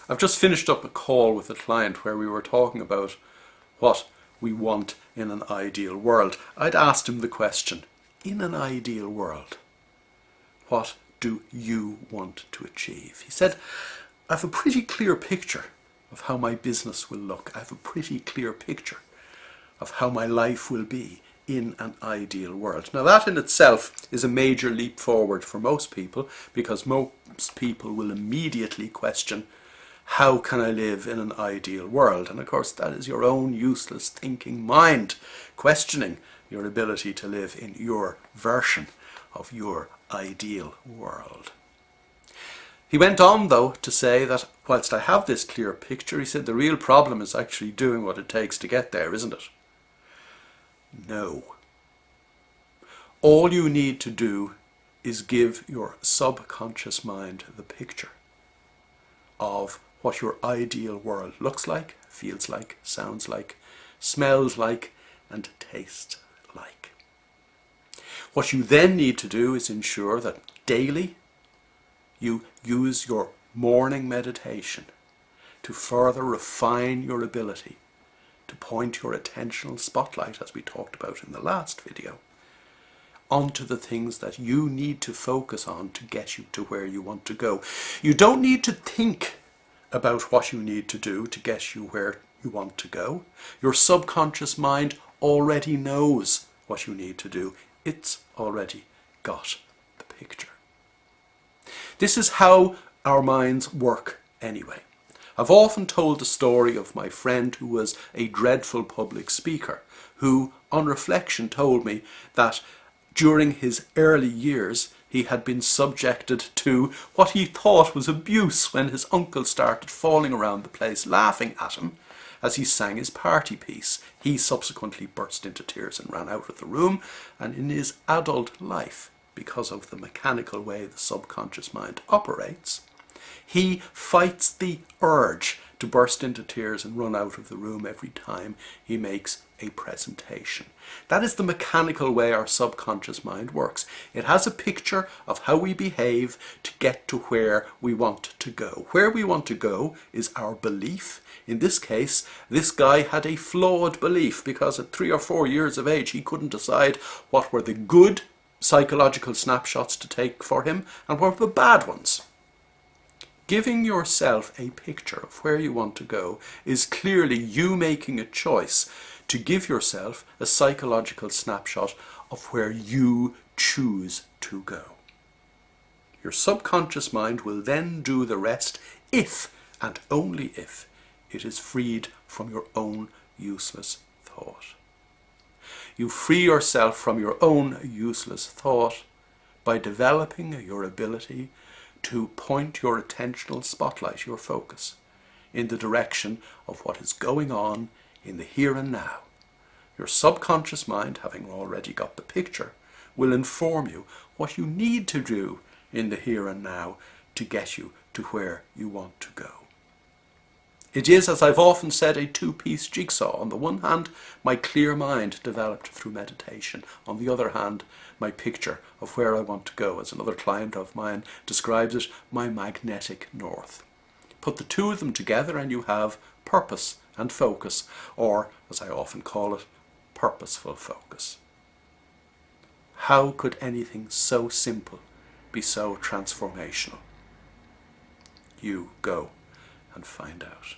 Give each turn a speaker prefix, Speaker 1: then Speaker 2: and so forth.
Speaker 1: I've just finished up a call with a client where we were talking about what we want in an ideal world. I'd asked him the question, in an ideal world, what do you want to achieve? He said, I have a pretty clear picture of how my business will look. I have a pretty clear picture of how my life will be in an ideal world. Now that in itself is a major leap forward for most people, because most people will immediately question, how can I live in an ideal world? And of course that is your own useless thinking mind questioning your ability to live in your version of your ideal world. He went on though to say that whilst I have this clear picture, he said the real problem is actually doing what it takes to get there, isn't it? No. All you need to do is give your subconscious mind the picture of what your ideal world looks like, feels like, sounds like, smells like, and tastes like. What you then need to do is ensure that daily you use your morning meditation to further refine your ability to point your attentional spotlight, as we talked about in the last video, onto the things that you need to focus on to get you to where you want to go. You don't need to think about what you need to do to get you where you want to go. Your subconscious mind already knows what you need to do. It's already got the picture. This is how our minds work anyway. I've often told the story of my friend who was a dreadful public speaker, who on reflection told me that during his early years he had been subjected to what he thought was abuse when his uncle started falling around the place laughing at him as he sang his party piece. He subsequently burst into tears and ran out of the room, and in his adult life, because of the mechanical way the subconscious mind operates, he fights the urge to burst into tears and run out of the room every time he makes a presentation. That is the mechanical way our subconscious mind works. It has a picture of how we behave to get to where we want to go. Where we want to go is our belief. In this case, this guy had a flawed belief because at 3 or 4 years of age he couldn't decide what were the good psychological snapshots to take for him and what were the bad ones. Giving yourself a picture of where you want to go is clearly you making a choice to give yourself a psychological snapshot of where you choose to go. Your subconscious mind will then do the rest if and only if it is freed from your own useless thought. You free yourself from your own useless thought by developing your ability to point your attentional spotlight, your focus, in the direction of what is going on in the here and now. Your subconscious mind, having already got the picture, will inform you what you need to do in the here and now to get you to where you want to go. It is, as I've often said, a two-piece jigsaw. On the one hand, my clear mind developed through meditation. On the other hand, my picture of where I want to go, as another client of mine describes it, my magnetic north. Put the two of them together and you have purpose and focus, or, as I often call it, purposeful focus. How could anything so simple be so transformational? You go and find out.